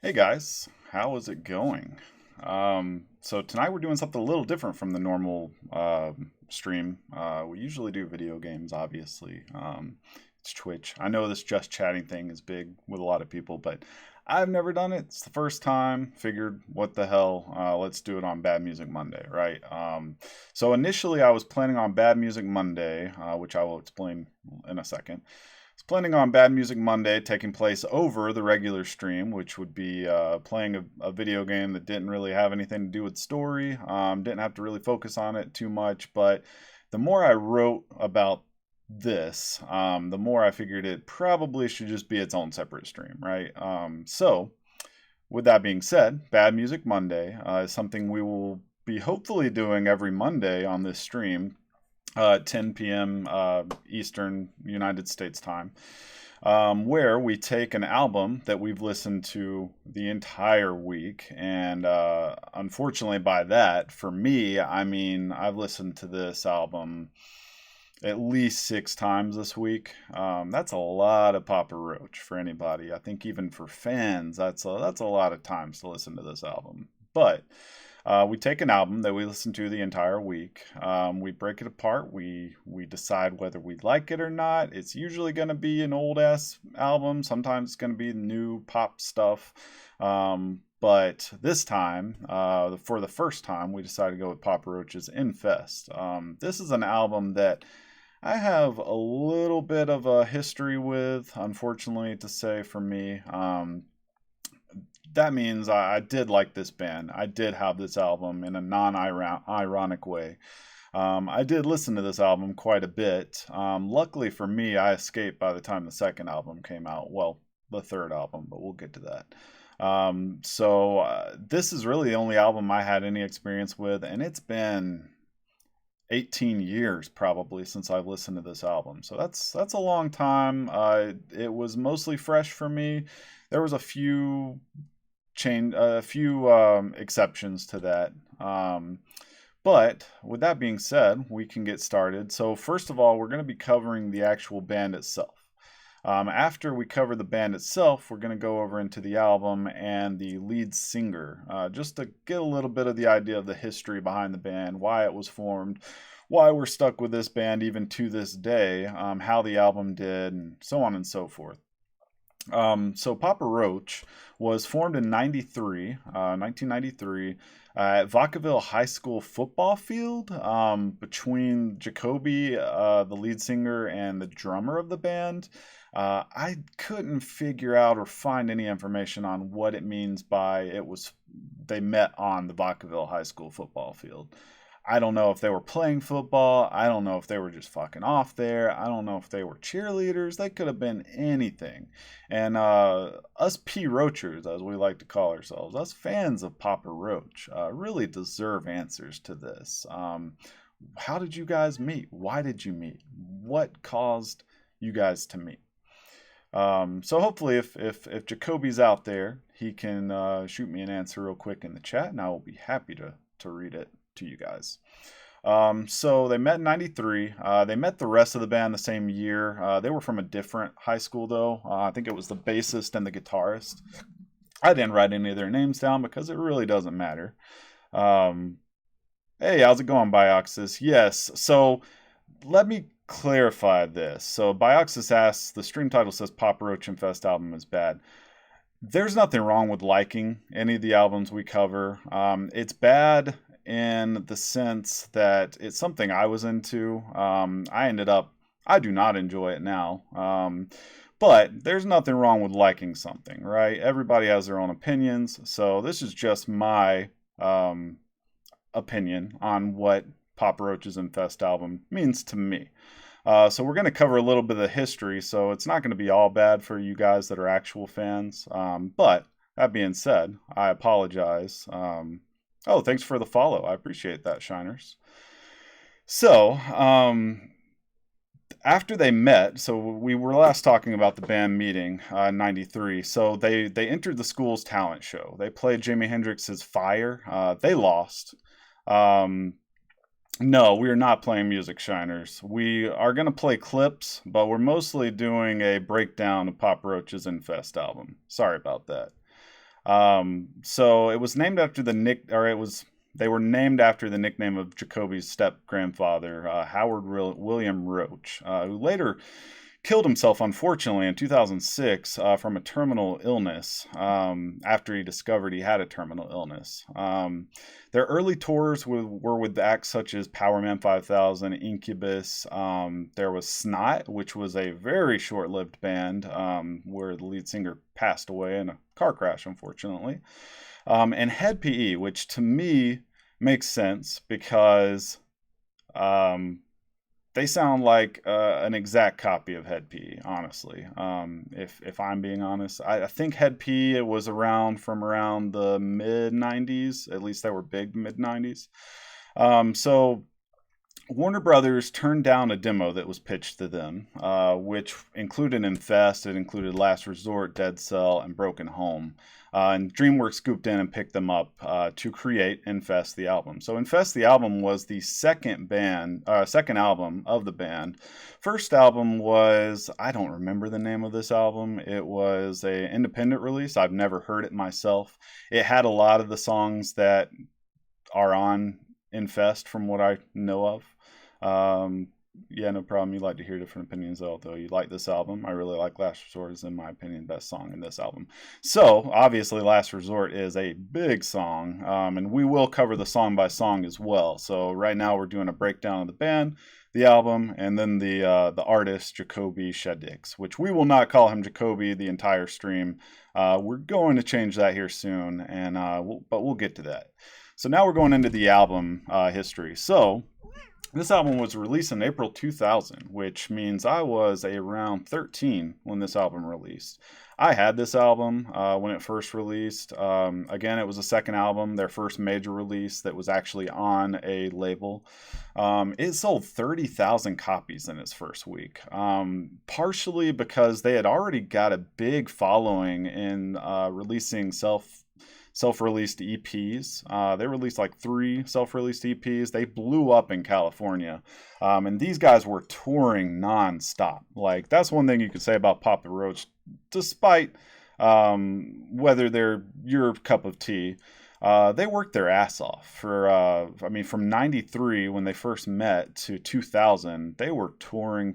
Hey guys, how is it going? So tonight we're doing something a little different from the normal stream. We usually do video games, obviously. It's Twitch. I know this just chatting thing is big with a lot of people, but I've never done it. It's the first time. Figured, what the hell? Let's do it on Bad Music Monday, right? So initially I was planning on Bad Music Monday, which I will explain in a second. I was planning on Bad Music Monday taking place over the regular stream, which would be playing a video game that didn't really have anything to do with story. Didn't have to really focus on it too much, but the more I wrote about this, the more I figured it probably should just be its own separate stream, right? So, with that being said, Bad Music Monday is something we will be hopefully doing every Monday on this stream, 10 p.m. Eastern United States time, where we take an album that we've listened to the entire week. And unfortunately, by that, for me, I mean, I've listened to this album at least 6 times this week. That's a lot of Papa Roach for anybody. I think even for fans, that's a lot of times to listen to this album. But we take an album that we listen to the entire week. We break it apart. We decide whether we like it or not. It's usually going to be an old ass album. Sometimes it's going to be new pop stuff. But this time, for the first time, we decided to go with Papa Roach's Infest. This is an album that I have a little bit of a history with, unfortunately to say for me. That means I did like this band. I did have this album in a non-ironic way. I did listen to this album quite a bit. Luckily for me, I escaped by the time the second album came out. Well, the third album, but we'll get to that. This is really the only album I had any experience with, and it's been 18 years probably since I've listened to this album. So that's a long time. It was mostly fresh for me. There was a few exceptions to that. But with that being said, we can get started. So first of all, we're going to be covering the actual band itself. After we cover the band itself, we're going to go over into the album and the lead singer, just to get a little bit of the idea of the history behind the band, why it was formed, why we're stuck with this band even to this day, how the album did, and so on and so forth. So Papa Roach was formed in 1993, at Vacaville High School football field, between Jacoby, the lead singer, and the drummer of the band. I couldn't figure out or find any information on what it means by they met on the Vacaville High School football field. I don't know if they were playing football. I don't know if they were just fucking off there. I don't know if they were cheerleaders. They could have been anything. And us P. Roachers, as we like to call ourselves, us fans of Papa Roach, really deserve answers to this. How did you guys meet? Why did you meet? What caused you guys to meet? So hopefully, if Jacoby's out there, he can shoot me an answer real quick in the chat, and I will be happy to read it to you guys. So they met in 93. They met the rest of the band the same year. They were from a different high school, though. I think it was the bassist and the guitarist. I didn't write any of their names down because it really doesn't matter. Hey, how's it going, Bioxis? Yes, so let me clarify this. So Bioxis asks, the stream title says Papa Roach Infest album is bad. There's nothing wrong with liking any of the albums we cover. It's bad in the sense that it's something I was into. I do not enjoy it now. But there's nothing wrong with liking something, right? Everybody has their own opinions. So this is just my opinion on what Papa Roach's Infest album means to me. So we're going to cover a little bit of the history, so it's not going to be all bad for you guys that are actual fans. But that being said, I apologize. Oh, thanks for the follow. I appreciate that, Shiners. So, after they met, so we were last talking about the band meeting in 93. So they entered the school's talent show. They played Jimi Hendrix's Fire. They lost. No, we are not playing music, Shiners. We are going to play clips, but we're mostly doing a breakdown of Papa Roach's Infest album. Sorry about that. So it was named after they were named after the nickname of Jacoby's step grandfather, Howard William Roach, who later killed himself, unfortunately, in 2006 from a terminal illness after he discovered he had a terminal illness. Their early tours were with acts such as Powerman 5000, Incubus. There was Snot, which was a very short lived band where the lead singer passed away in a car crash, unfortunately. And Head PE, which to me makes sense because um, they sound like an exact copy of Head P, honestly. If I'm being honest, I think Head P it was around the mid '90s. At least they were big mid '90s. So Warner Brothers turned down a demo that was pitched to them, which included Infest, it included Last Resort, Dead Cell, and Broken Home. And DreamWorks scooped in and picked them up to create Infest the album. So Infest the album was the second album of the band. First album was, I don't remember the name of this album. It was an independent release. I've never heard it myself. It had a lot of the songs that are on Infest from what I know of. Yeah, no problem. You like to hear different opinions, although you like this album. I really like Last Resort is, in my opinion, best song in this album. So, obviously, Last Resort is a big song, and we will cover the song by song as well. So, right now, we're doing a breakdown of the band, the album, and then the artist, Jacoby Shaddix, which we will not call him Jacoby the entire stream. We're going to change that here soon, and but we'll get to that. So, now we're going into the album history. So, this album was released in April 2000, which means I was around 13 when this album released. I had this album when it first released. Again, it was the second album, their first major release that was actually on a label. It sold 30,000 copies in its first week, partially because they had already got a big following in releasing self-released EPs. They released like 3 self-released EPs. They blew up in California. And these guys were touring nonstop. Like, that's one thing you could say about Papa Roach, despite whether they're your cup of tea. They worked their ass off from 93 when they first met to 2000, they were touring.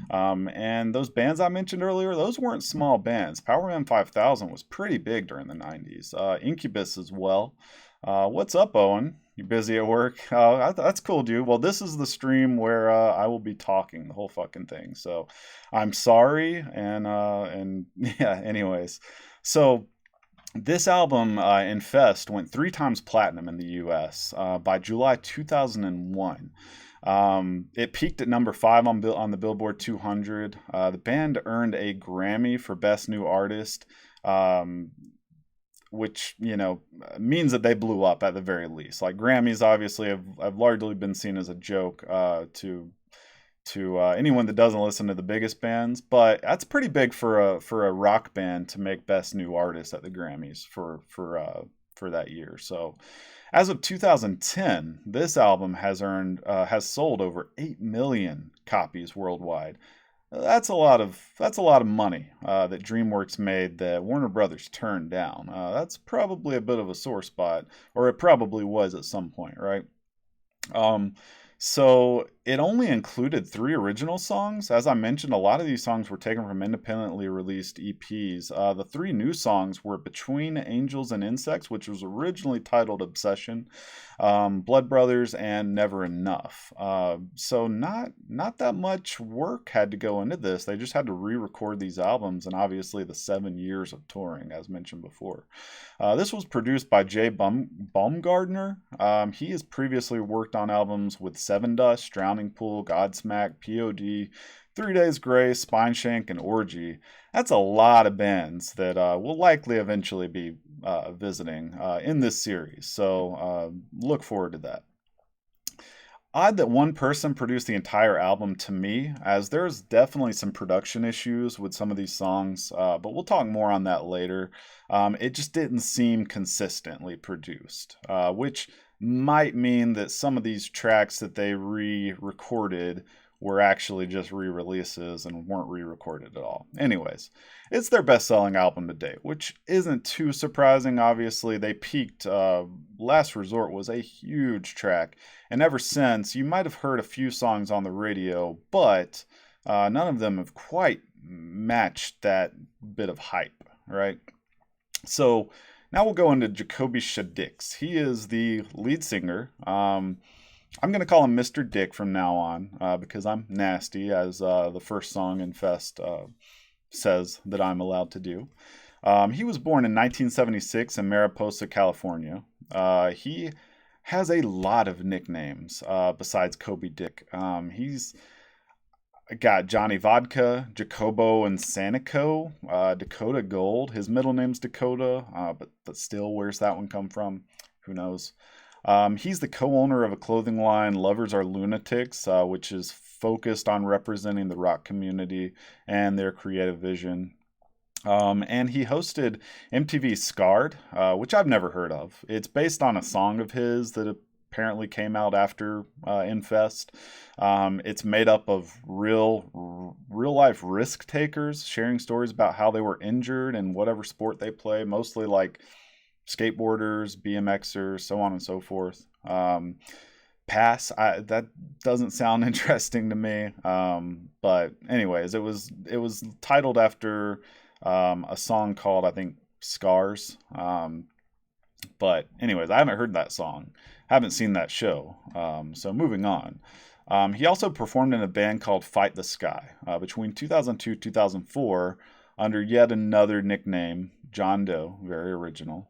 And those bands I mentioned earlier, those weren't small bands. Powerman 5000 was pretty big during the 90s. Incubus as well. What's up, Owen? You busy at work? That's cool, dude. Well, this is the stream where I will be talking the whole fucking thing. So I'm sorry. And yeah, anyways. So this album, Infest, went 3 times platinum in the US by July 2001. It peaked at number 5 on the Billboard 200. The band earned a Grammy for Best New Artist, which, means that they blew up at the very least. Like, Grammys obviously have largely been seen as a joke to anyone that doesn't listen to the biggest bands, but that's pretty big for a rock band to make Best New Artist at the Grammys for that year. So, as of 2010, this album has sold over 8 million copies worldwide. That's a lot of money that DreamWorks made that Warner Brothers turned down. That's probably a bit of a sore spot, or it probably was at some point, right? So it only included 3 original songs. As I mentioned, a lot of these songs were taken from independently released EPs. The 3 new songs were Between Angels and Insects, which was originally titled Obsession, Blood Brothers, and Never Enough. So not that much work had to go into this. They just had to re-record these albums, and obviously the 7 years of touring, as mentioned before. This was produced by Jay Baumgardner. He has previously worked on albums with Seven Dust, Drowning Pool, Godsmack, POD, 3 Days Grace, Spineshank, and Orgy. That's a lot of bands that we'll likely eventually be visiting in this series. So look forward to that. Odd that one person produced the entire album to me, as there's definitely some production issues with some of these songs, but we'll talk more on that later. It just didn't seem consistently produced, which might mean that some of these tracks that they re-recorded were actually just re-releases and weren't re-recorded at all. Anyways, it's their best-selling album to date, which isn't too surprising. Obviously, they peaked. Last Resort was a huge track, and ever since, you might have heard a few songs on the radio, but none of them have quite matched that bit of hype, right? So now we'll go into Jacoby Shaddix. He is the lead singer. I'm going to call him Mr. Dick from now on because I'm nasty, as the first song Infest says that I'm allowed to do. He was born in 1976 in Mariposa, California. He has a lot of nicknames besides Kobe Dick. He's got Johnny Vodka, Jacobo and Sanico, Dakota Gold. His middle name's Dakota, but still, where's that one come from? Who knows? He's the co-owner of a clothing line, Lovers Are Lunatics, which is focused on representing the rock community and their creative vision. And he hosted MTV's Scarred, which I've never heard of. It's based on a song of his that apparently came out after Infest. It's made up of real life risk takers sharing stories about how they were injured in whatever sport they play, mostly like skateboarders, BMXers, so on and so forth. Pass. That doesn't sound interesting to me. But anyways, it was titled after a song called, I think, Scars. But anyways, I haven't heard that song. Haven't seen that show. So moving on. He also performed in a band called Fight the Sky between 2002 2004 under yet another nickname, John Doe. Very original.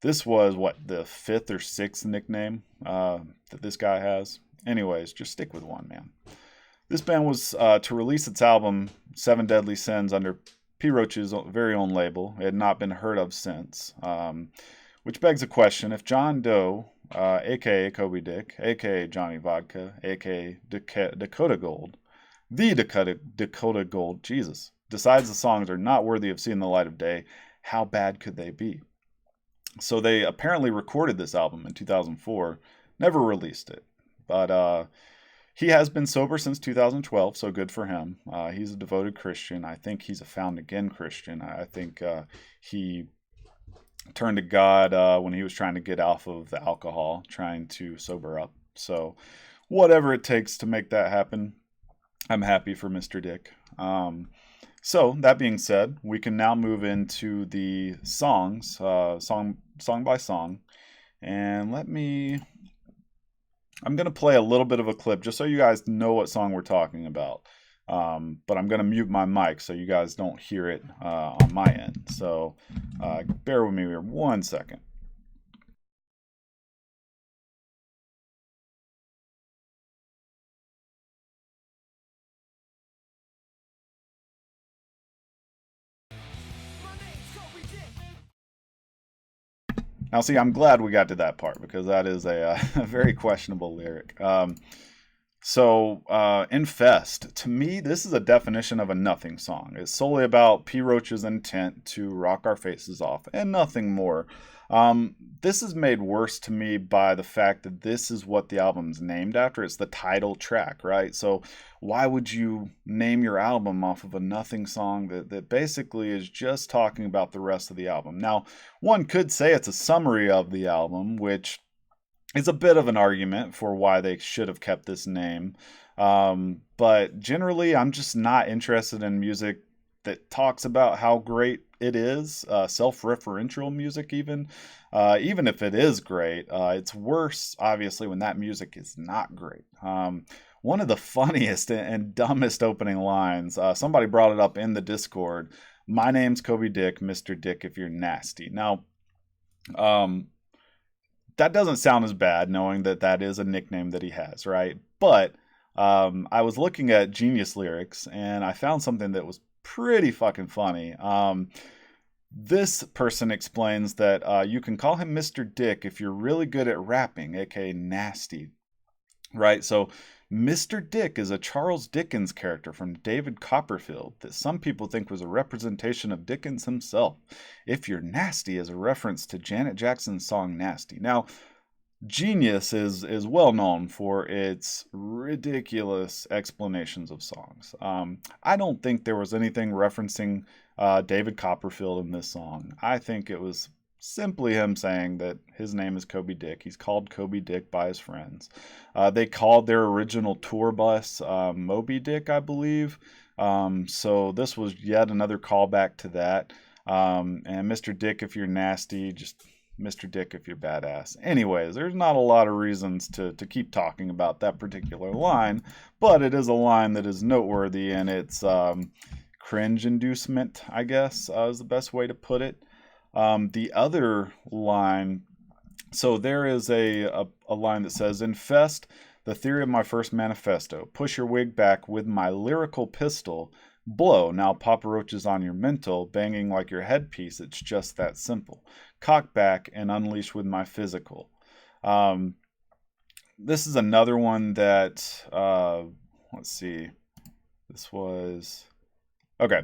This was, the fifth or sixth nickname that this guy has? Anyways, just stick with one, man. This band was to release its album, Seven Deadly Sins, under P. Roach's very own label. It had not been heard of since. Which begs a question. If John Doe, a.k.a. Kobe Dick, a.k.a. Johnny Vodka, a.k.a. Dakota Gold, the Dakota Gold, Jesus, decides the songs are not worthy of seeing the light of day, how bad could they be? So they apparently recorded this album in 2004, never released it. But he has been sober since 2012, so good for him. He's a devoted Christian. I think he's a found-again Christian. I think he turned to God when he was trying to get off of the alcohol, trying to sober up. So whatever it takes to make that happen, I'm happy for Mr. Dick. So that being said, we can now move into the songs, song by song. And I'm going to play a little bit of a clip just so you guys know what song we're talking about. But I'm going to mute my mic so you guys don't hear it on my end. So bear with me here 1 second. Now, see, I'm glad we got to that part because that is a very questionable lyric. Infest, to me, this is a definition of a nothing song. It's solely about P. Roach's intent to rock our faces off and nothing more. This is made worse to me by the fact that this is what the album's named after. It's the title track, right? So why would you name your album off of a nothing song that basically is just talking about the rest of the album? Now, one could say it's a summary of the album, which is a bit of an argument for why they should have kept this name. But generally, I'm just not interested in music that talks about how great it is, self-referential music even if it is great. It's worse, obviously, when that music is not great. One of the funniest and dumbest opening lines, somebody brought it up in the Discord, "My name's Kobe Dick, Mr. Dick if you're nasty." Now, that doesn't sound as bad, knowing that that is a nickname that he has, right? But I was looking at Genius Lyrics, and I found something that was pretty fucking funny. This person explains that you can call him Mr. Dick if you're really good at rapping, aka nasty, right? So Mr. Dick is a Charles Dickens character from David Copperfield that some people think was a representation of Dickens himself. If you're nasty is a reference to Janet Jackson's song Nasty. Now, Genius is well known for its ridiculous explanations of songs. I don't think there was anything referencing David Copperfield in this song. I think it was simply him saying that his name is Kobe Dick. He's called Kobe Dick by his friends. They called their original tour bus Moby Dick, I believe. So this was yet another callback to that. And Mr. Dick, if you're nasty, just Mr. Dick if you're badass. Anyways, there's not a lot of reasons to keep talking about that particular line, but it is a line that is noteworthy, and it's cringe inducement, I guess, is the best way to put it. The other line, so there is a line that says, Infest, the theory of my first manifesto. Push your wig back with my lyrical pistol. Blow, now Papa Roach is on your mental, banging like your headpiece, it's just that simple. Cock back and unleash with my physical. This is another one that, let's see, this was, okay,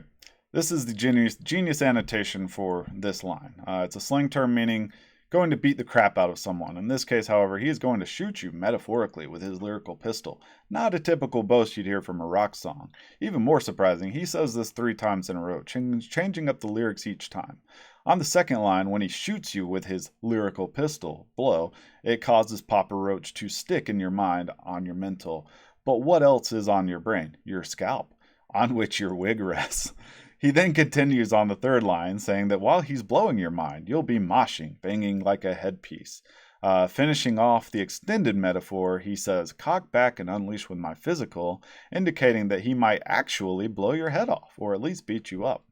this is the genius annotation for this line. It's a slang term meaning going to beat the crap out of someone. In this case, however, he is going to shoot you metaphorically with his lyrical pistol. Not a typical boast you'd hear from a rock song. Even more surprising, he says this 3 times in a row, changing up the lyrics each time. On the second line, when he shoots you with his lyrical pistol, blow, it causes Papa Roach to stick in your mind, on your mental. But what else is on your brain? Your scalp, on which your wig rests. He then continues on the third line, saying that while he's blowing your mind, you'll be moshing, banging like a headpiece. Finishing off the extended metaphor, he says, cock back and unleash with my physical, indicating that he might actually blow your head off, or at least beat you up.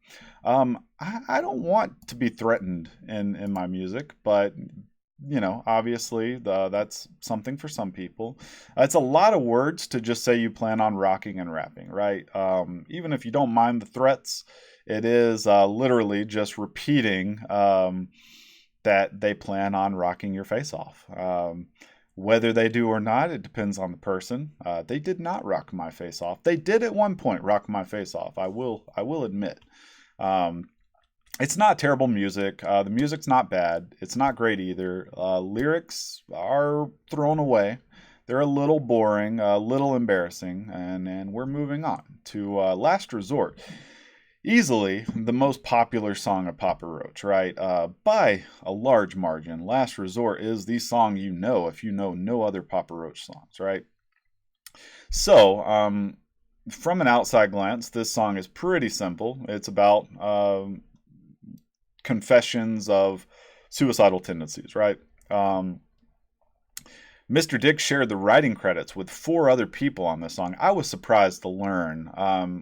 I don't want to be threatened in my music, but you know, obviously that's something for some people. It's a lot of words to just say you plan on rocking and rapping, right? Even if you don't mind the threats, it is literally just repeating that they plan on rocking your face off. Whether they do or not, it depends on the person. They did not rock my face off. They did at one point rock my face off. I will admit. It's not terrible music. The music's not bad. It's not great either. Lyrics are thrown away. They're a little boring, a little embarrassing, and we're moving on to Last Resort. Easily the most popular song of Papa Roach, right? By a large margin. Last Resort is the song you know if you know no other Papa Roach songs, right? So, from an outside glance, this song is pretty simple. It's about confessions of suicidal tendencies, right? Mr. Dick shared the writing credits with 4 other people on this song. I was surprised to learn,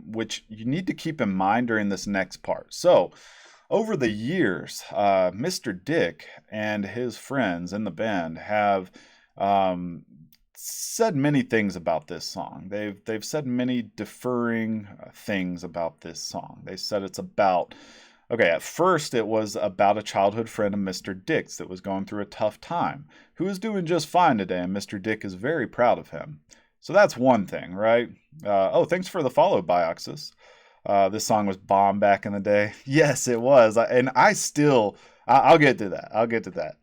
which you need to keep in mind during this next part. So, over the years, Mr. Dick and his friends in the band have said many things about this song. They've said many differing things about this song. They said it's about, okay, at first it was about a childhood friend of Mr. Dick's that was going through a tough time, who is doing just fine today, and Mr. Dick is very proud of him. So that's one thing, right? Oh, thanks for the follow, Bioxis. This song was bomb back in the day. Yes, it was. And I'll get to that. I'll get to that.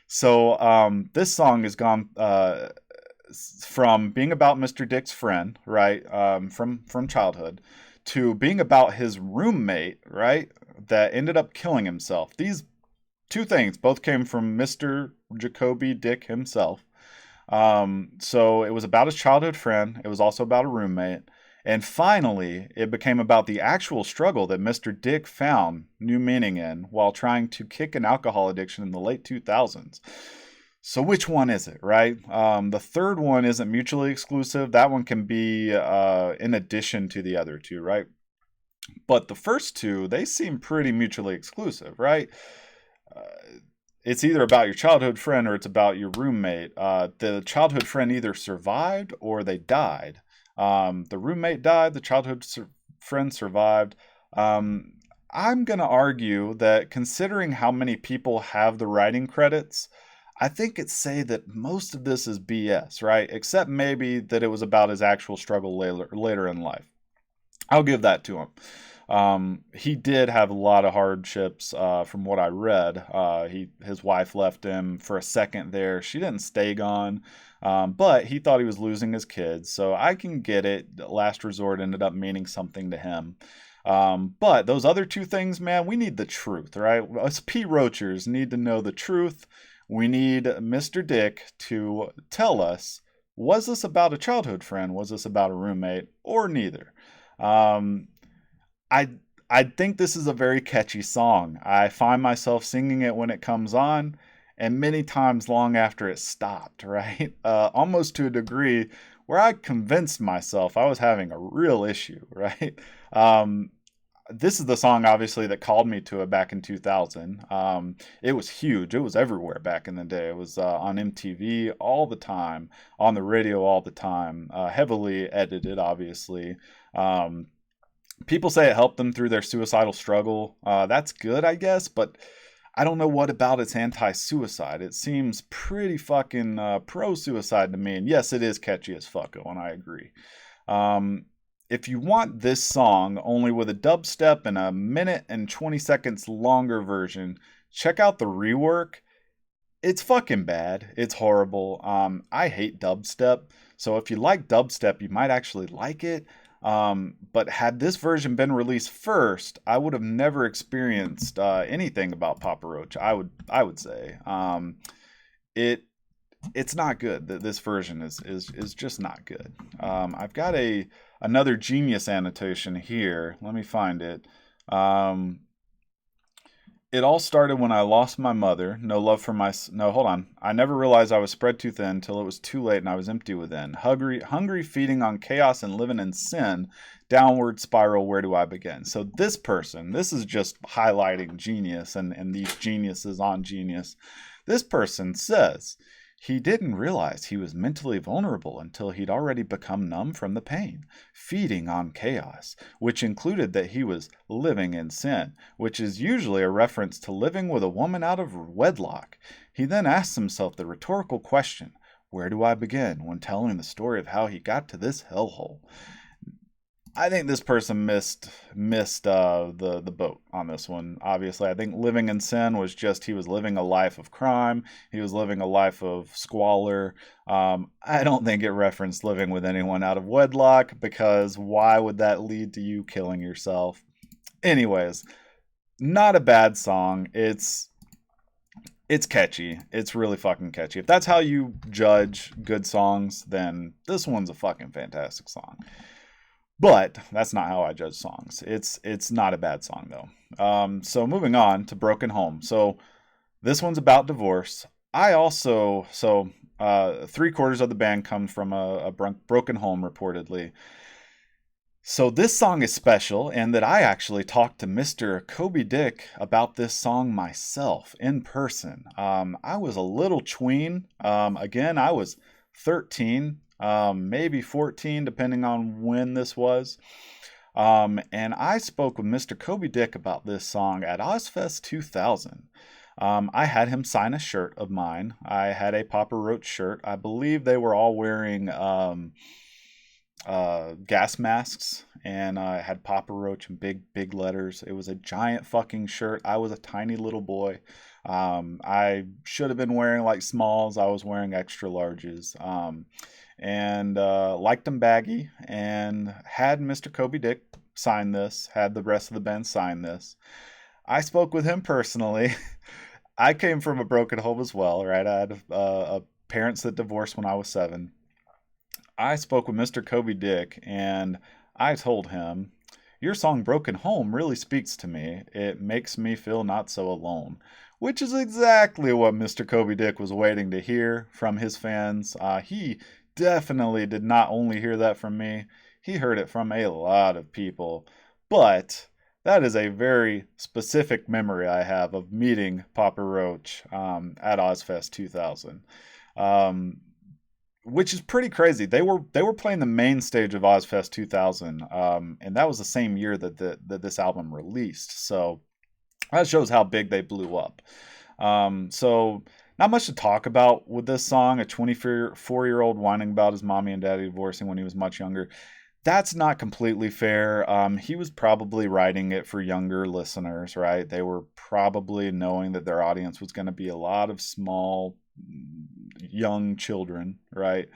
So this song has gone from being about Mr. Dick's friend, right, from childhood, to being about his roommate, right, that ended up killing himself. These 2 things both came from Mr. Jacoby Dick himself. So it was about his childhood friend. It was also about a roommate. And finally, it became about the actual struggle that Mr. Dick found new meaning in while trying to kick an alcohol addiction in the late 2000s. So which one is it, right? The third one isn't mutually exclusive. That one can be in addition to the other 2, right? But the first 2, they seem pretty mutually exclusive, right? It's either about your childhood friend or it's about your roommate. The childhood friend either survived or they died. The roommate died, the childhood friend survived. I'm going to argue that considering how many people have the writing credits, I think it's say that most of this is BS, right? Except maybe that it was about his actual struggle later in life. I'll give that to him. He did have a lot of hardships, from what I read. His wife left him for a second there. She didn't stay gone, but he thought he was losing his kids. So I can get it. Last resort ended up meaning something to him. But those other two things, man, we need the truth, right? Us P. Roachers need to know the truth. We need Mr. Dick to tell us, was this about a childhood friend? Was this about a roommate? Or neither? Um, I I think this is a very catchy song. I find myself singing it when it comes on, and many times long after it stopped, right? Almost to a degree where I convinced myself I was having a real issue, right? Um, this is the song, obviously, that called me to it back in 2000. It was huge. It was everywhere back in the day. It was on MTV all the time, on the radio all the time, heavily edited, obviously. Um, People say it helped them through their suicidal struggle. That's good, I guess, but I don't know what about its anti-suicide. It seems pretty fucking pro-suicide to me. And yes, it is catchy as fucko, and I agree. Um, if you want this song only with a dubstep and a minute and 20 seconds longer version, check out the rework. It's fucking bad. It's horrible. I hate dubstep. So if you like dubstep, you might actually like it. But had this version been released first, I would have never experienced anything about Papa Roach. I would say it it's not good. This version is just not good. I've got another genius annotation here. Let me find it. Um, it all started when I lost my mother. No love for my... No, hold on. I never realized I was spread too thin till it was too late and I was empty within. Hungry, feeding on chaos and living in sin. Downward spiral, where do I begin? So this person, this is just highlighting genius and these geniuses on genius. This person says he didn't realize he was mentally vulnerable until he'd already become numb from the pain, feeding on chaos, which included that he was living in sin, which is usually a reference to living with a woman out of wedlock. He then asks himself the rhetorical question, where do I begin, when telling the story of how he got to this hellhole? I think this person missed the boat on this one. Obviously, I think living in sin was just he was living a life of crime. He was living a life of squalor. I don't think it referenced living with anyone out of wedlock, because why would that lead to you killing yourself? Anyways, not a bad song. It's catchy. It's really fucking catchy. If that's how you judge good songs, then this one's a fucking fantastic song. But that's not how I judge songs. It's not a bad song though. So moving on to Broken Home. So this one's about divorce. I also three-quarters of the band come from a broken home reportedly. So this song is special in that I actually talked to Mr. Kobe Dick about this song myself in person. I was a little tween. Again, I was 13. Maybe 14, depending on when this was. And I spoke with Mr. Kobe Dick about this song at Ozfest 2000. I had him sign a shirt of mine. I had a Papa Roach shirt. I believe they were all wearing gas masks, and I had Papa Roach in big letters. It was a giant fucking shirt. I was a tiny little boy. I should have been wearing like smalls. I was wearing extra larges. And liked them baggy, and had Mr. Kobe Dick sign this, had the rest of the band sign this. I spoke with him personally. I came from a broken home as well, right? I had parents that divorced when I was 7. I spoke with Mr. Kobe Dick, and I told him, your song Broken Home really speaks to me. It makes me feel not so alone. Which is exactly what Mr. Kobe Dick was waiting to hear from his fans. He definitely did not only hear that from me, he heard it from a lot of people. But that is a very specific memory I have of meeting Papa Roach at Ozfest 2000. Which is pretty crazy. They were playing the main stage of Ozfest 2000, and that was the same year that this album released. So that shows how big they blew up. So not much to talk about with this song. A 24-year-old whining about his mommy and daddy divorcing when he was much younger. That's not completely fair. He was probably writing it for younger listeners, right? They were probably knowing that their audience was going to be a lot of small, young children, right?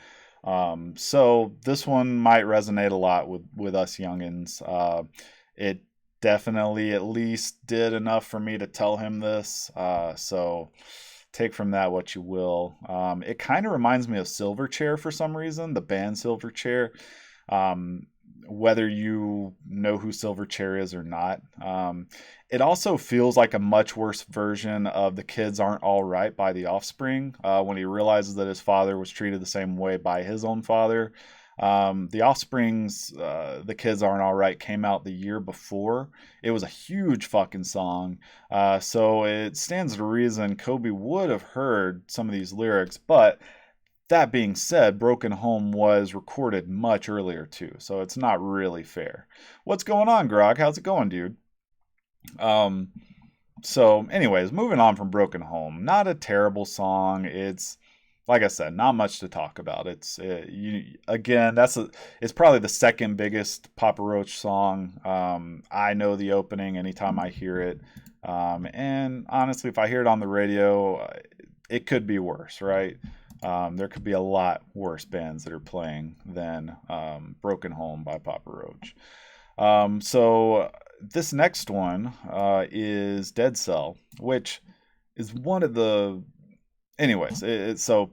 So this one might resonate a lot with us youngins. It definitely at least did enough for me to tell him this. So take from that what you will. It kind of reminds me of Silverchair for some reason, the band Silverchair. Um, whether you know who Silverchair is or not. It also feels like a much worse version of The Kids Aren't All Right by The Offspring when he realizes that his father was treated the same way by his own father. The Offspring's The Kids Aren't All Right came out the year before. It was a huge fucking song. So it stands to reason Kobe would have heard some of these lyrics, but that being said, Broken Home was recorded much earlier too, so it's not really fair. What's going on, Grog? How's it going, dude? Um, so, anyways, moving on from Broken Home. Not a terrible song. It's like I said, not much to talk about. It's you again. It's probably the second biggest Papa Roach song. I know the opening anytime I hear it, and honestly, if I hear it on the radio, it could be worse, right? There could be a lot worse bands that are playing than Broken Home by Papa Roach. So this next one is Dead Cell, which is one of the. Anyways, so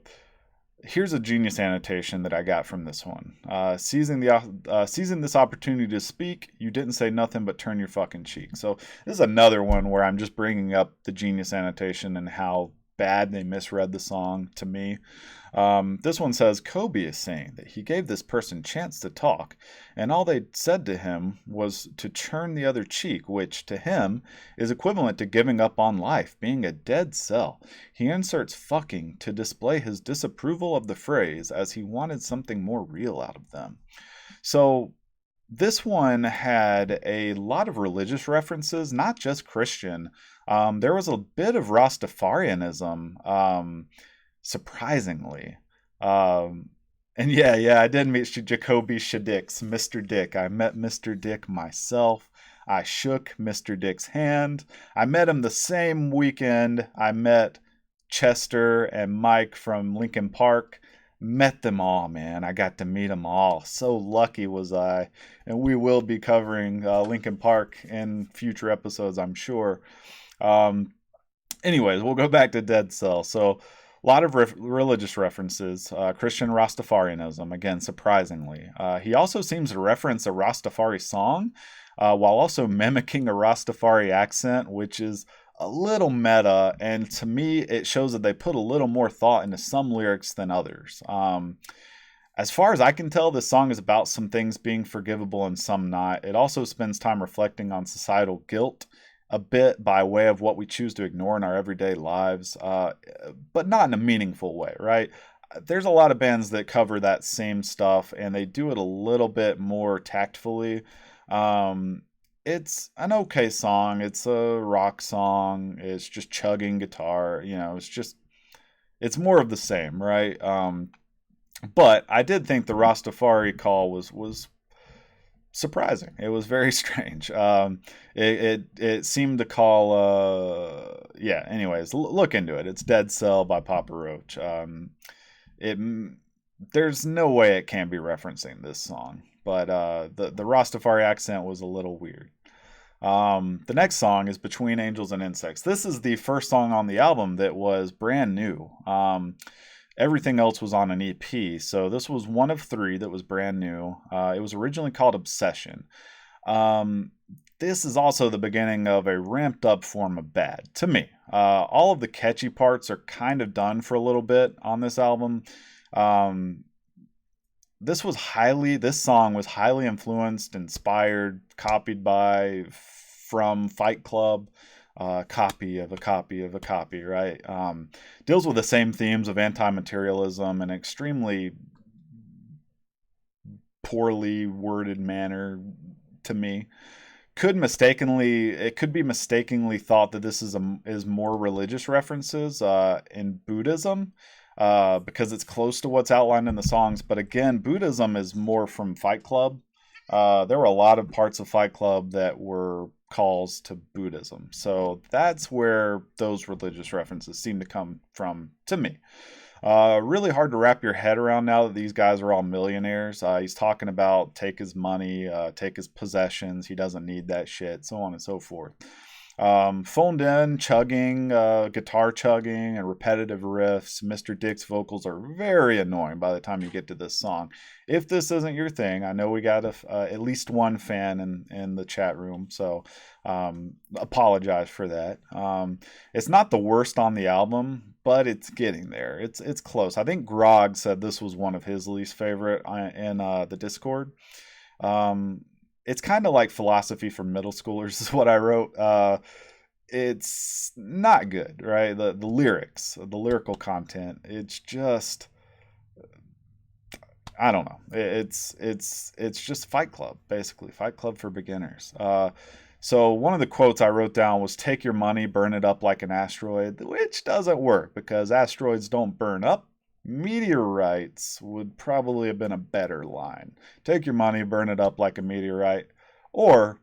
here's a genius annotation that I got from this one. Seizing this opportunity to speak, you didn't say nothing but turn your fucking cheek. So this is another one where I'm just bringing up the genius annotation and how bad they misread the song to me. This one says Kobe is saying that he gave this person chance to talk, and all they said to him was to turn the other cheek, which to him is equivalent to giving up on life, being a dead cell. He inserts fucking to display his disapproval of the phrase, as he wanted something more real out of them. So this one had a lot of religious references, not just Christian. There was a bit of Rastafarianism, surprisingly. Um, and yeah, I did meet Jacoby Shadix, Mr. Dick. I met Mr. Dick myself. I shook Mr. Dick's hand. I met him the same weekend I met Chester and Mike from Lincoln Park. Met them all, man. I got to meet them all. So lucky was I. And we will be covering Lincoln Park in future episodes, I'm sure. Um, Anyways, we'll go back to Dead Cell. So, a lot of religious references. Christian Rastafarianism, again, surprisingly. He also seems to reference a Rastafari song while also mimicking a Rastafari accent, which is a little meta. And to me, it shows that they put a little more thought into some lyrics than others. As far as I can tell, this song is about some things being forgivable and some not. It also spends time reflecting on societal guilt a bit by way of what we choose to ignore in our everyday lives, but not in a meaningful way, right? There's a lot of bands that cover that same stuff, and they do it a little bit more tactfully. Um, it's an okay song. It's a rock song. It's just chugging guitar. It's more of the same, right? But I did think the Rastafari call was surprising. It was very strange. It seemed to call. Yeah. Anyways, look into it. It's Dead Cell by Papa Roach. It There's no way it can be referencing this song, but the Rastafari accent was a little weird. The next song is Between Angels and Insects. This is the first song on the album that was brand new. Everything else was on an EP, so this was one of three that was brand new. It was originally called Obsession. Um, this is also the beginning of a ramped up form of bad, to me. All of the catchy parts are kind of done for a little bit on this album. Um, this song was highly influenced, inspired, copied by, from Fight Club, copy of a copy of a copy, right? Deals with the same themes of anti-materialism in an extremely poorly worded manner to me. It could be mistakenly thought that this is more religious references in Buddhism, because it's close to what's outlined in the songs. But again, Buddhism is more from Fight Club. there were a lot of parts of Fight Club that were calls to Buddhism. So that's where those religious references seem to come from to me. Really hard to wrap your head around now that these guys are all millionaires. He's talking about take his money, take his possessions. He doesn't need that shit, so on and so forth. Phoned in, chugging, guitar chugging, and repetitive riffs. Mr. Dick's vocals are very annoying by the time you get to this song. If this isn't your thing, I know we got at least one fan in the chat room, so apologize for that. It's not the worst on the album, but it's getting there. It's close. I think Grog said this was one of his least favorite in the Discord. It's kind of like philosophy for middle schoolers is what I wrote. It's not good, right? The lyrics, the lyrical content, it's just, I don't know. It's just Fight Club, basically. Fight Club for beginners. So one of the quotes I wrote down was take your money, burn it up like an asteroid, which doesn't work because asteroids don't burn up. Meteorites would probably have been a better line. Take your money, burn it up like a meteorite. Or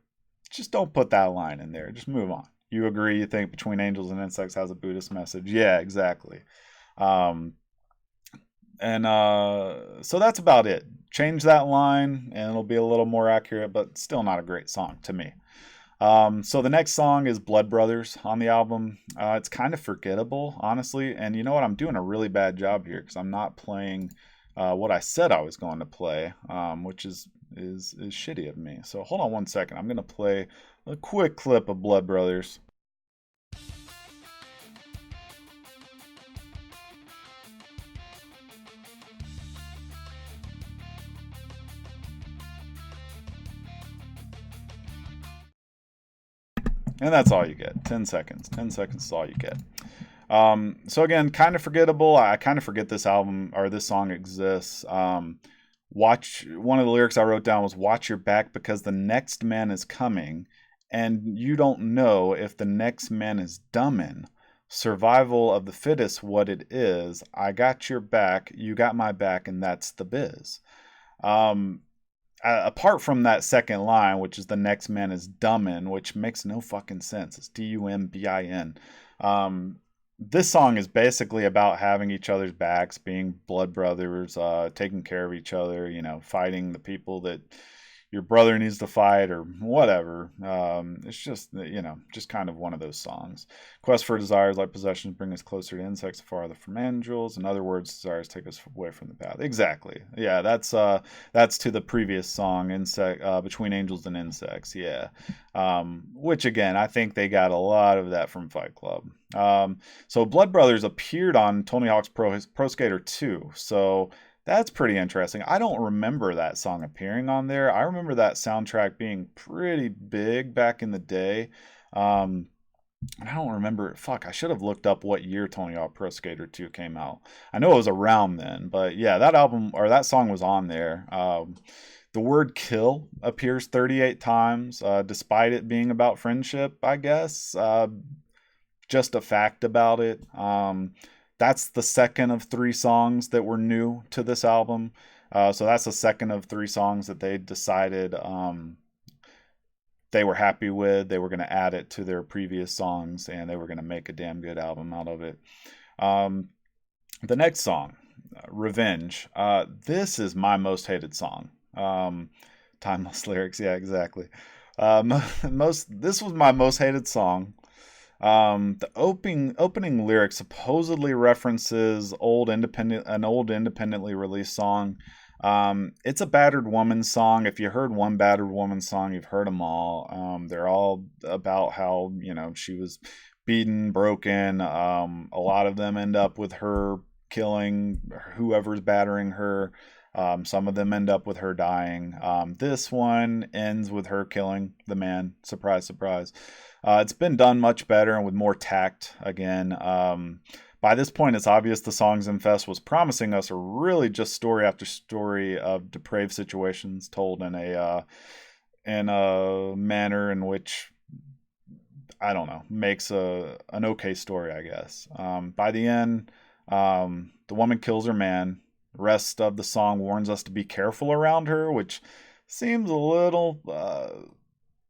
just don't put that line in there. Just move on. You agree, you think Between Angels and Insects has a Buddhist message? Yeah, exactly. So that's about it. Change that line and it'll be a little more accurate, but still not a great song to me. So the next song is Blood Brothers on the album. It's kind of forgettable, honestly. And you know what? I'm doing a really bad job here because I'm not playing what I said I was going to play, which is shitty of me. So hold on one second. I'm going to play a quick clip of Blood Brothers. And that's all you get. 10 seconds. 10 seconds is all you get. So again, kind of forgettable. I kind of forget this album or this song exists. Watch, one of the lyrics I wrote down was watch your back because the next man is coming and you don't know if the next man is dumbin'. Survival of the fittest, what it is. I got your back, you got my back, and that's the biz. Apart from that second line, which is the next man is dumbin', which makes no fucking sense. It's Dumbin. This song is basically about having each other's backs, being blood brothers, taking care of each other, you know, fighting the people that your brother needs to fight or whatever. It's just, you know, just kind of one of those songs. Quest for desires like possessions bring us closer to insects, farther from angels. In other words, desires take us away from the path. Exactly. Yeah, that's to the previous song, Between Angels and Insects. Yeah. Which again, I think they got a lot of that from Fight Club. So Blood Brothers appeared on Tony Hawk's Pro Skater 2. So that's pretty interesting. I don't remember that song appearing on there. I remember that soundtrack being pretty big back in the day. I don't remember. Fuck, I should have looked up what year Tony Hawk Pro Skater 2 came out. I know it was around then, but yeah, that album or that song was on there. The word kill appears 38 times, despite it being about friendship, I guess. Just a fact about it. That's the second of 3 songs that were new to this album. So that's the second of 3 songs that they decided they were happy with. They were going to add it to their previous songs, and they were going to make a damn good album out of it. The next song, Revenge. This is my most hated song. Timeless lyrics, yeah, exactly. This was my most hated song. The opening lyric supposedly references an old independently released song. It's a battered woman song. If you heard one battered woman song, you've heard them all. They're all about how, you know, she was beaten, broken. A lot of them end up with her killing whoever's battering her. Some of them end up with her dying. This one ends with her killing the man. Surprise, surprise. It's been done much better and with more tact again. By this point, it's obvious the song's Infest was promising us a really just story after story of depraved situations told in a manner in which, I don't know, makes an okay story, I guess. By the end, the woman kills her man. The rest of the song warns us to be careful around her, which seems a little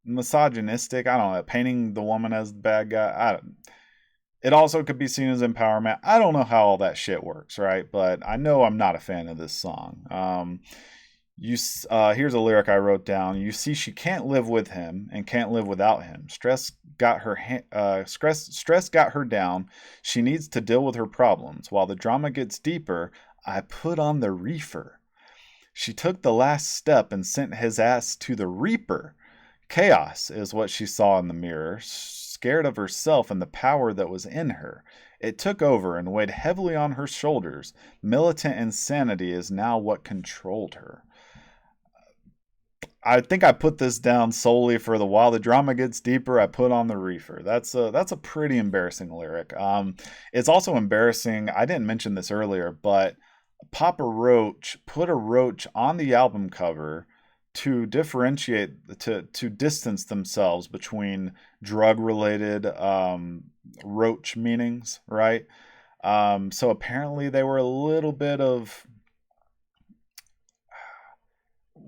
misogynistic. I don't know, painting the woman as the bad guy. It also could be seen as empowerment. I don't know how all that shit works, right? But I know I'm not a fan of this song. Here's a lyric I wrote down. You see, she can't live with him and can't live without him. Stress got her down. She needs to deal with her problems. While the drama gets deeper, I put on the reefer. She took the last step and sent his ass to the reaper. Chaos is what she saw in the mirror, scared of herself and the power that was in her. It took over and weighed heavily on her shoulders. Militant insanity is now what controlled her. I think I put this down solely for the while the drama gets deeper, I put on the reefer. That's a pretty embarrassing lyric. It's also embarrassing. I didn't mention this earlier, but Papa Roach put a roach on the album cover to differentiate to distance themselves between drug related roach meanings, right? So apparently they were a little bit of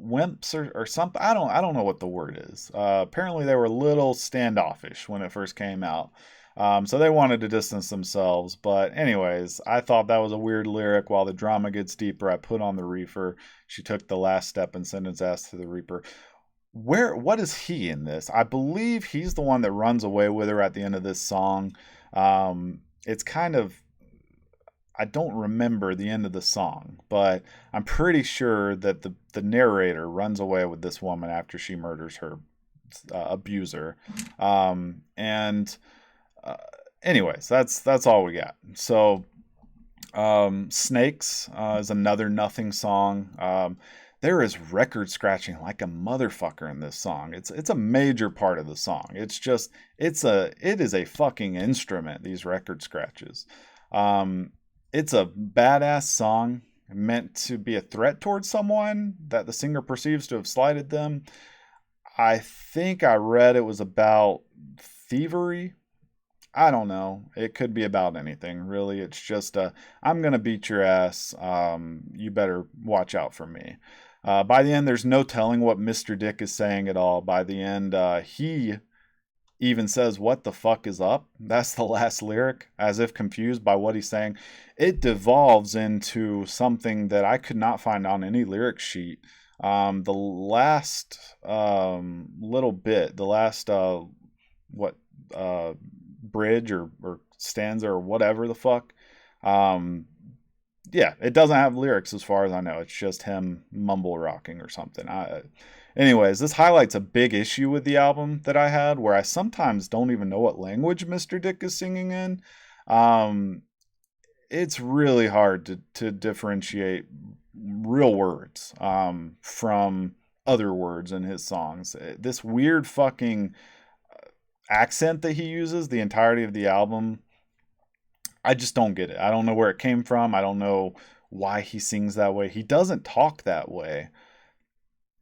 wimps or something. I don't know what the word is. Apparently they were a little standoffish when it first came out. So they wanted to distance themselves. But anyways, I thought that was a weird lyric. While the drama gets deeper, I put on the reefer. She took the last step and sent his ass to the reaper. What is he in this? I believe he's the one that runs away with her at the end of this song. It's kind of, I don't remember the end of the song, but I'm pretty sure that the narrator runs away with this woman after she murders her abuser. And anyways, that's all we got. So Snakes is another Nothing song. There is record scratching like a motherfucker in this song. It's a major part of the song. It is a fucking instrument, these record scratches. It's a badass song meant to be a threat towards someone that the singer perceives to have slighted them. I think I read it was about thievery. I don't know. It could be about anything, really. It's just I'm going to beat your ass. You better watch out for me. By the end, there's no telling what Mr. Dick is saying at all. By the end, he even says, "What the fuck is up?" That's the last lyric, as if confused by what he's saying. It devolves into something that I could not find on any lyric sheet. The last little bit, the last what bridge or stanza or whatever the fuck. Yeah, it doesn't have lyrics as far as I know. It's just him mumble rocking or something. Anyways, this highlights a big issue with the album that I had, where I sometimes don't even know what language Mr. Dick is singing in. It's really hard to differentiate real words from other words in his songs. This weird fucking accent that he uses the entirety of the album, I just don't get it. I don't know where it came from. I don't know why he sings that way. He doesn't talk that way.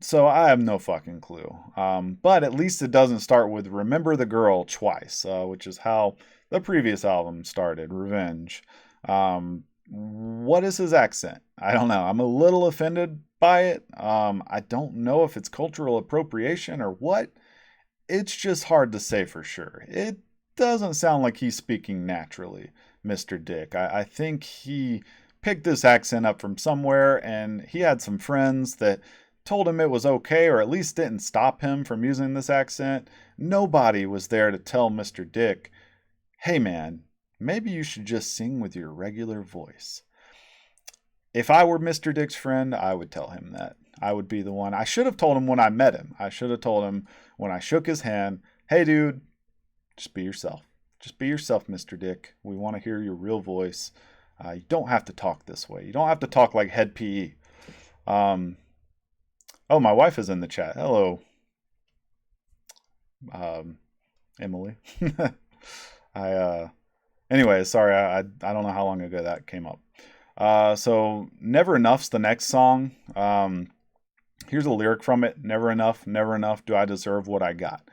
So I have no fucking clue. But at least it doesn't start with Remember the Girl twice, which is how the previous album started, Revenge. What is his accent? I don't know. I'm a little offended by it. I don't know if it's cultural appropriation or what. It's just hard to say for sure. It doesn't sound like he's speaking naturally, Mr. Dick. I think he picked this accent up from somewhere, and he had some friends that told him it was okay, or at least didn't stop him from using this accent. Nobody was there to tell Mr. Dick, "Hey man, maybe you should just sing with your regular voice." If I were Mr. Dick's friend, I would tell him that. I would be the one. I should have told him when I met him. I should have told him when I shook his hand, "Hey dude, just be yourself. Just be yourself, Mr. Dick. We want to hear your real voice. You don't have to talk this way. You don't have to talk like head PE." Oh, my wife is in the chat. Hello, Emily. Anyway, sorry, I don't know how long ago that came up. So Never Enough's the next song. Here's a lyric from it. Never enough, do I deserve what I got?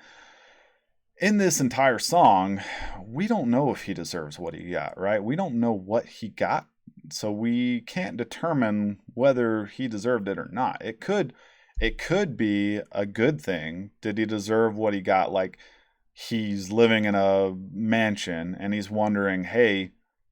In this entire song, we don't know if he deserves what he got, right? We don't know what he got, so we can't determine whether he deserved it or not. It could It could be a good thing. Did he deserve what he got? Like, he's living in a mansion and he's wondering, hey,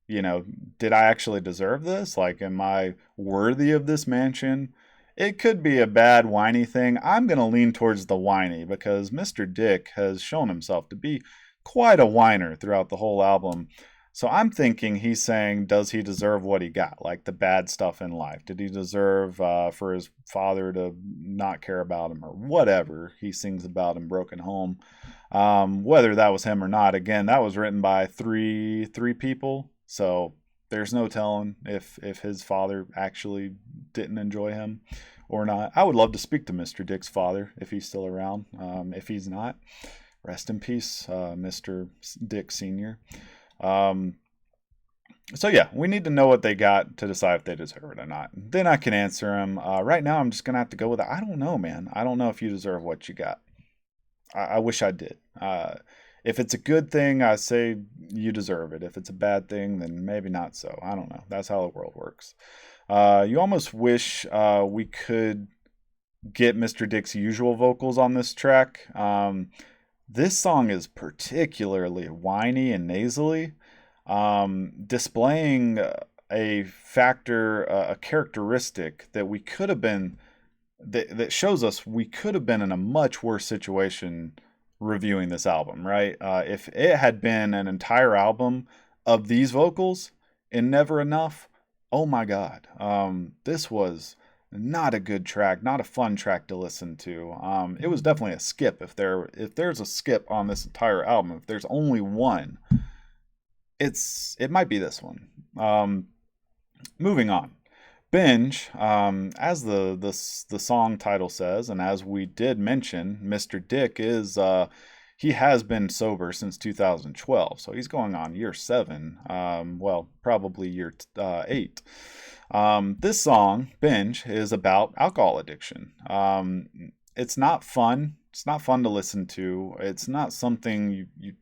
did I actually deserve this? Like, am I worthy of this mansion? It could be a bad whiny thing. I'm going to lean towards the whiny because Mr. Dick has shown himself to be quite a whiner throughout the whole album. So I'm thinking he's saying, does he deserve what he got? Like the bad stuff in life? Did he deserve for his father to not care about him or whatever he sings about in Broken Home? Whether that was him or not, again, that was written by three people. So there's no telling if his father actually didn't enjoy him or not. I would love to speak to Mr. Dick's father if he's still around. If he's not, rest in peace, Mr. Dick Sr. So yeah, we need to know what they got to decide if they deserve it or not. Then I can answer him. Right now, I'm just gonna have to go with it. I don't know, man. I don't know if you deserve what you got. I wish I did. If it's a good thing, I say you deserve it. If it's a bad thing, then maybe not so. I don't know. That's how the world works. You almost wish we could get Mr. Dick's usual vocals on this track. This song is particularly whiny and nasally, displaying a factor, a characteristic that we could have been, that shows us we could have been in a much worse situation reviewing this album, right? If it had been an entire album of these vocals and never enough, oh my God, this was not a good track, not a fun track to listen to. It was definitely a skip. If there's a skip on this entire album, if there's only one, it might be this one. Moving on. Binge, as the song title says, and as we did mention, Mr. Dick is he has been sober since 2012, so he's going on year 7. Well, probably year 8. This song, Binge, is about alcohol addiction. It's not fun. It's not fun to listen to. It's not something you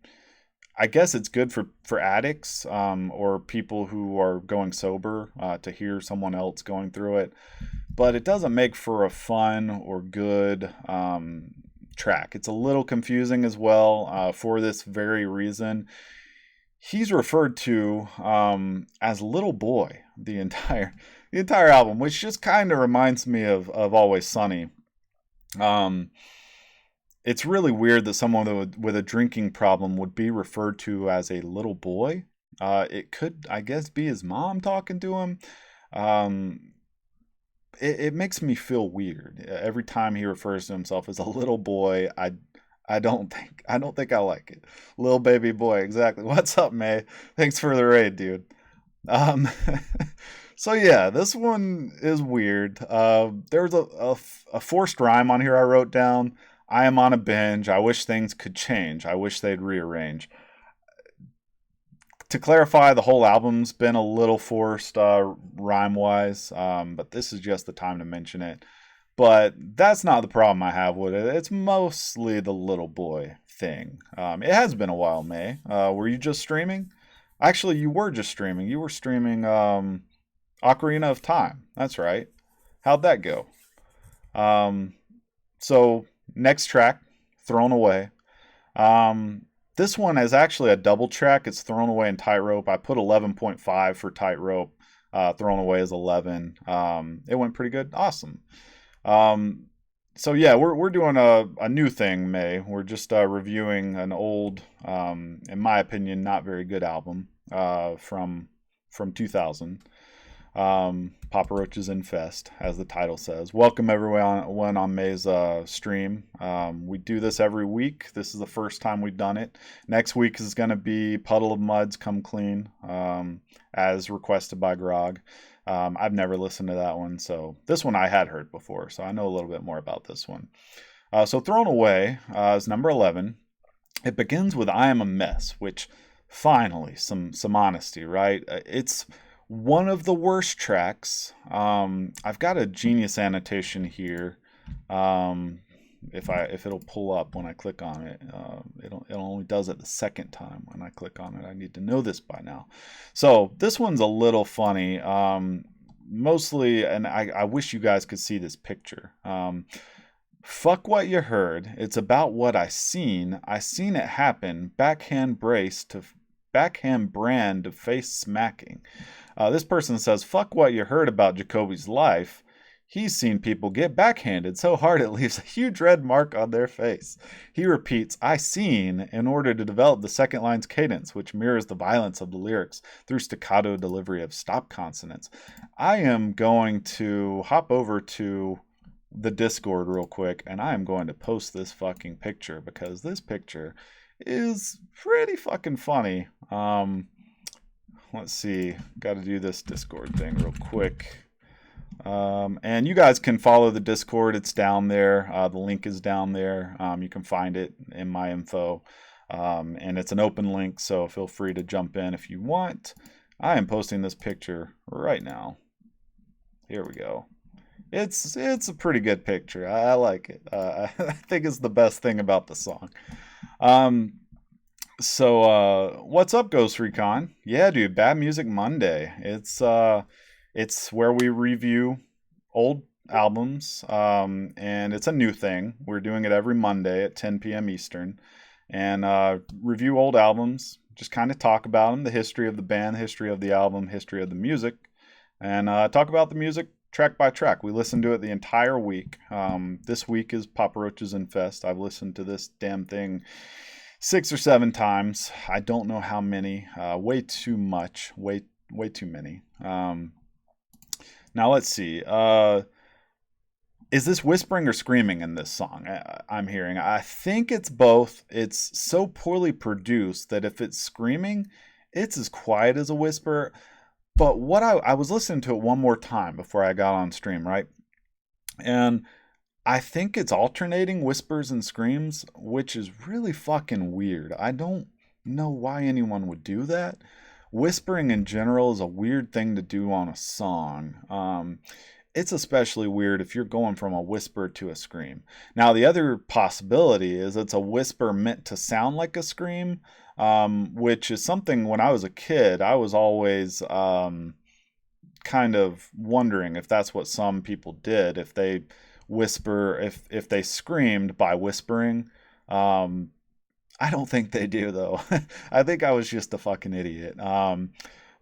I guess it's good for addicts or people who are going sober to hear someone else going through it. But it doesn't make for a fun or good track. It's a little confusing as well for this very reason. He's referred to as Little Boy the entire album, which just kind of reminds me of Always Sunny. It's really weird that someone with a drinking problem would be referred to as a little boy. It could, I guess, be his mom talking to him. It makes me feel weird every time he refers to himself as a little boy. I don't think I like it. Little baby boy, exactly. What's up, May? Thanks for the raid, dude. Um, so yeah, this one is weird. There's a forced rhyme on here I wrote down. I am on a binge. I wish things could change. I wish they'd rearrange. To clarify, the whole album's been a little forced rhyme-wise, but this is just the time to mention it. But that's not the problem I have with it. It's mostly the little boy thing. It has been a while, May. Were you just streaming? Actually, you were just streaming. You were streaming Ocarina of Time. That's right. How'd that go? So next track, Thrown Away. This one is actually a double track. It's Thrown Away and Tightrope. I put 11.5 for Tightrope. Thrown Away is 11. It went pretty good. Awesome. So yeah, we're doing a new thing, May. We're just reviewing an old, in my opinion, not very good album from 2000. Papa Roach's Infest, as the title says. Welcome everyone on May's stream. We do this every week. This is the first time we've done it. Next week is going to be Puddle of Muds Come Clean, as requested by Grog. I've never listened to that one, so this one I had heard before, so I know a little bit more about this one. So Thrown Away is number 11. It begins with I Am a Mess, which finally, some honesty, right? It's one of the worst tracks. I've got a Genius annotation here. If it'll pull up when I click on it, it only does it the second time when I click on it. I need to know this by now. So this one's a little funny. mostly, and I wish you guys could see this picture. Fuck what you heard. It's about what I seen. I seen it happen. Backhand brand to face smacking. This person says, fuck what you heard about Jacoby's life. He's seen people get backhanded so hard it leaves a huge red mark on their face. He repeats, I seen, in order to develop the second line's cadence, which mirrors the violence of the lyrics through staccato delivery of stop consonants. I am going to hop over to the Discord real quick, and I am going to post this fucking picture because this picture is pretty fucking funny. Let's see. Got to do this Discord thing real quick. And you guys can follow the Discord. It's down there. The link is down there. You can find it in my info. And it's an open link, so feel free to jump in if you want. I am posting this picture right now. Here we go. It's a pretty good picture. I like it. I think it's the best thing about the song. So what's up, Ghost Recon? Yeah, dude, Bad Music Monday. It's where we review old albums, and it's a new thing. We're doing it every Monday at 10 p.m. Eastern, and review old albums, just kind of talk about them, the history of the band, the history of the album, history of the music, and talk about the music track by track. We listen to it the entire week. This week is Papa Roach's Infest. I've listened to this damn thing 6 or 7 times. I don't know how many. Way too much. Way too many. Now let's see. Is this whispering or screaming in this song? I'm hearing. I think it's both. It's so poorly produced that if it's screaming, it's as quiet as a whisper. But what I was listening to it one more time before I got on stream, right? And I think it's alternating whispers and screams, which is really fucking weird. I don't know why anyone would do that. Whispering in general is a weird thing to do on a song. It's especially weird if you're going from a whisper to a scream. Now, the other possibility is it's a whisper meant to sound like a scream, which is something when I was a kid, I was always kind of wondering if that's what some people did, if they whisper, if they screamed by whispering. I don't think they do, though. I think I was just a fucking idiot.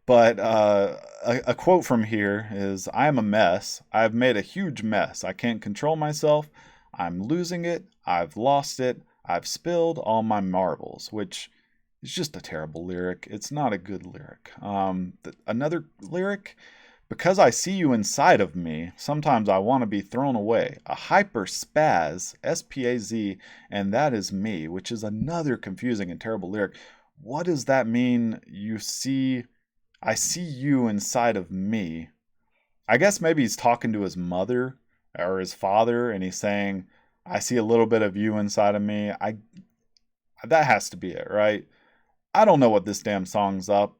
But a quote from here is, I am a mess. I've made a huge mess. I can't control myself. I'm losing it. I've lost it. I've spilled all my marbles, which is just a terrible lyric. It's not a good lyric. Another lyric, because I see you inside of me, sometimes I want to be thrown away. A hyper spaz, S-P-A-Z, and that is me, which is another confusing and terrible lyric. What does that mean? I see you inside of me. I guess maybe he's talking to his mother or his father, and he's saying, I see a little bit of you inside of me. That has to be it, right? I don't know what this damn song's up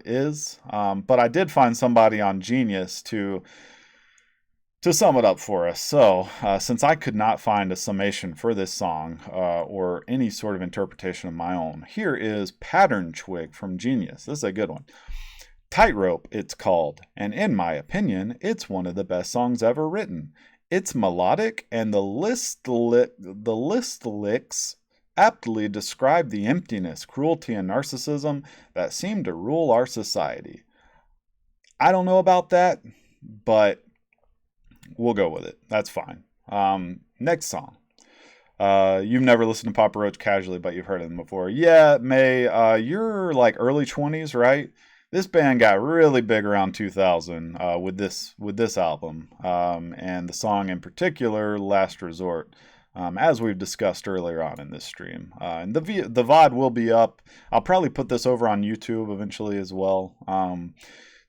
is, but I did find somebody on Genius to sum it up for us. So since I could not find a summation for this song or any sort of interpretation of my own, here is Pattern Twig from Genius. This is a good one. Tightrope, it's called, and in my opinion, it's one of the best songs ever written. It's melodic, and the list licks aptly describe the emptiness, cruelty, and narcissism that seem to rule our society. I don't know about that, but we'll go with it. That's fine. Next song. You've never listened to Papa Roach casually, but you've heard of them before. Yeah, May, you're like early 20s, right? This band got really big around 2000 with this album, and the song in particular, Last Resort, as we've discussed earlier on in this stream. And the VOD will be up. I'll probably put this over on YouTube eventually as well.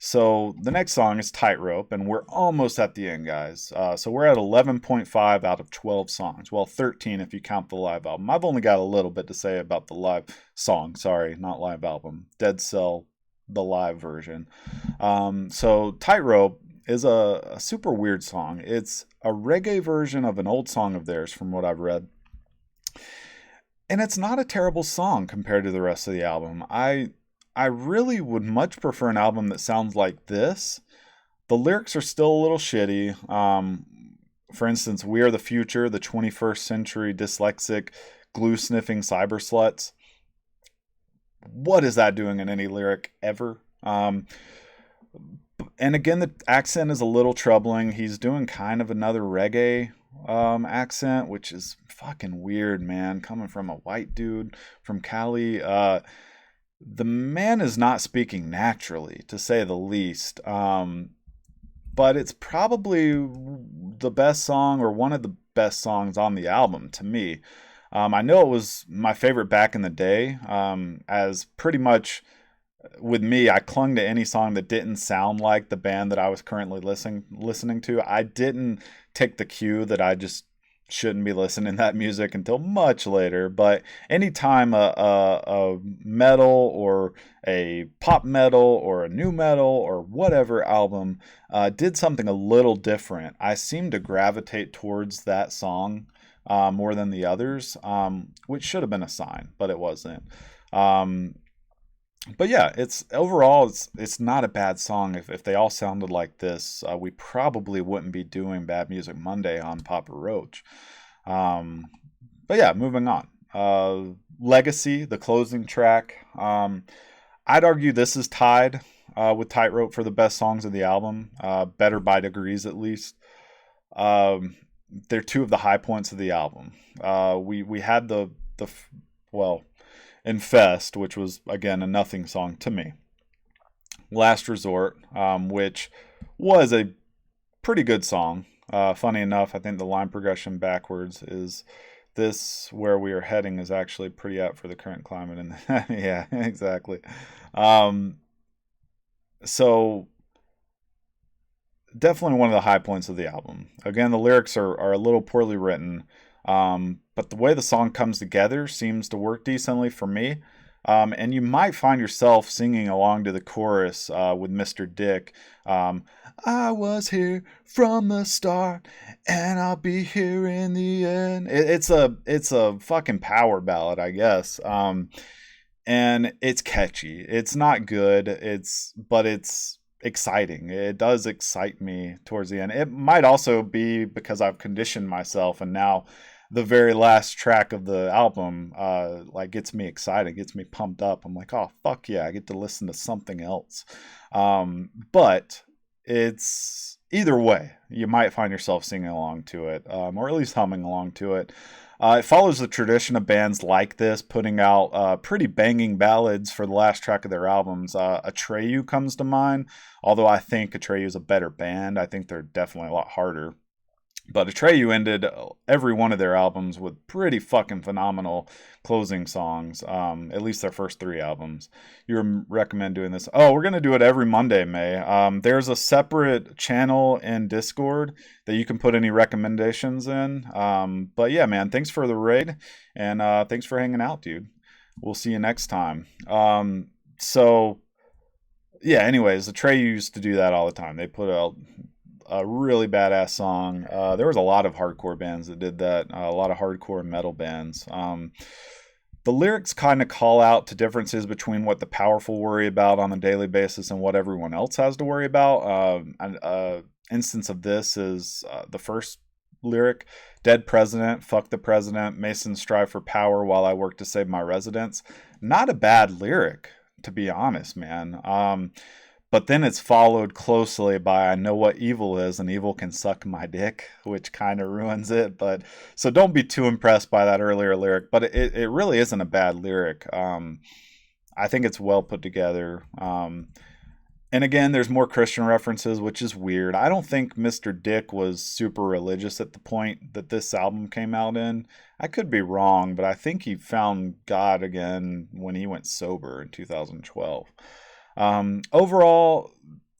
So the next song is Tightrope, and we're almost at the end, guys. So we're at 11.5 out of 12 songs. Well, 13 if you count the live album. I've only got a little bit to say about the live song. Sorry, not live album. Dead Cell, the live version. So Tightrope is a super weird song. It's a reggae version of an old song of theirs from what I've read. And it's not a terrible song compared to the rest of the album. I really would much prefer an album that sounds like this. The lyrics are still a little shitty. For instance, "We are the future, the 21st century dyslexic, glue sniffing cyber sluts." What is that doing in any lyric ever? And again, the accent is a little troubling. He's doing kind of another reggae accent, which is fucking weird, man. Coming from a white dude from Cali, the man is not speaking naturally, to say the least. But it's probably the best song or one of the best songs on the album to me. I know it was my favorite back in the day, as pretty much with me, I clung to any song that didn't sound like the band that I was currently listening to. I didn't take the cue that I just shouldn't be listening to that music until much later. But anytime a metal or a pop metal or a new metal or whatever album did something a little different, I seemed to gravitate towards that song more than the others, which should have been a sign, but it wasn't. But yeah, it's overall it's not a bad song. If they all sounded like this, we probably wouldn't be doing Bad Music Monday on Papa Roach. But yeah, moving on. Legacy, the closing track. I'd argue this is tied with Tightrope for the best songs of the album. Better by degrees, at least. They're two of the high points of the album. We had well, Infest, which was, again, a nothing song to me. Last Resort, which was a pretty good song. Funny enough, I think the line progression backwards is "This where we are heading is actually pretty apt for the current climate." And yeah, exactly. So definitely one of the high points of the album. Again, the lyrics are a little poorly written. But the way the song comes together seems to work decently for me. And you might find yourself singing along to the chorus with Mr. Dick. "I was here from the start, and I'll be here in the end." It's a fucking power ballad, I guess. And it's catchy. It's not good. But it's exciting. It does excite me towards the end. It might also be because I've conditioned myself, and now the very last track of the album like gets me excited, gets me pumped up. I'm like, oh fuck yeah, I get to listen to something else. But it's either way, you might find yourself singing along to it, or at least humming along to it. It follows the tradition of bands like this putting out pretty banging ballads for the last track of their albums. Atreyu comes to mind, although I think Atreyu is a better band. I think they're definitely a lot harder. But Atreyu ended every one of their albums with pretty fucking phenomenal closing songs, at least their first three albums. You recommend doing this? Oh, we're going to do it every Monday, May. There's a separate channel in Discord that you can put any recommendations in. But yeah, man, thanks for the raid, and thanks for hanging out, dude. We'll see you next time. So, yeah, anyways, Atreyu used to do that all the time. They put out a really badass song. There was a lot of hardcore bands that did that, a lot of hardcore metal bands. The lyrics kind of call out to differences between what the powerful worry about on a daily basis and what everyone else has to worry about. An instance of this is the first lyric: "Dead president, fuck the president, Masons strive for power while I work to save my residents." Not a bad lyric, to be honest, man. But then it's followed closely by "I know what evil is, and evil can suck my dick," which kind of ruins it. But so don't be too impressed by that earlier lyric. But it really isn't a bad lyric. I think it's well put together. And again, there's more Christian references, which is weird. I don't think Mr. Dick was super religious at the point that this album came out in. I could be wrong, but I think he found God again when he went sober in 2012. Overall,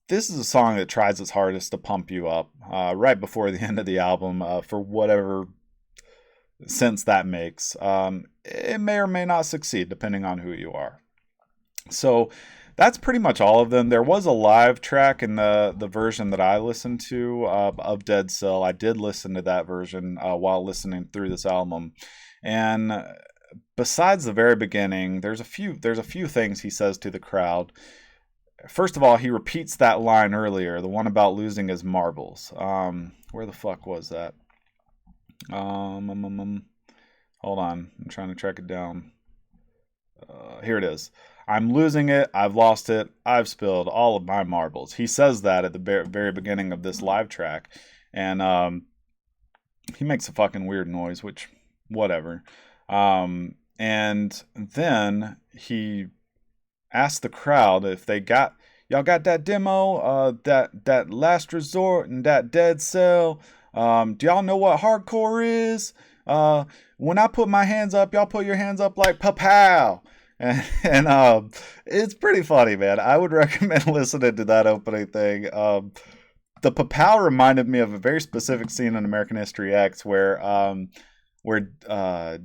this is a song that tries its hardest to pump you up right before the end of the album, for whatever sense that makes. It may or may not succeed depending on who you are. So that's pretty much all of them. There was a live track in the version that I listened to of Dead Cell. I did listen to that version while listening through this album. And besides the very beginning, there's a few things he says to the crowd. First of all, he repeats that line earlier, the one about losing his marbles. Where the fuck was that? Hold on, I'm trying to track it down. Here it is. I'm losing it. I've lost it. I've spilled all of my marbles. He says that at the very beginning of this live track, and he makes a fucking weird noise, which whatever. And then he asks the crowd if y'all got that demo, that last resort and that dead cell. Do y'all know what hardcore is? When I put my hands up, y'all put your hands up like pow. And it's pretty funny, man. I would recommend listening to that opening thing. The pow reminded me of a very specific scene in American History X where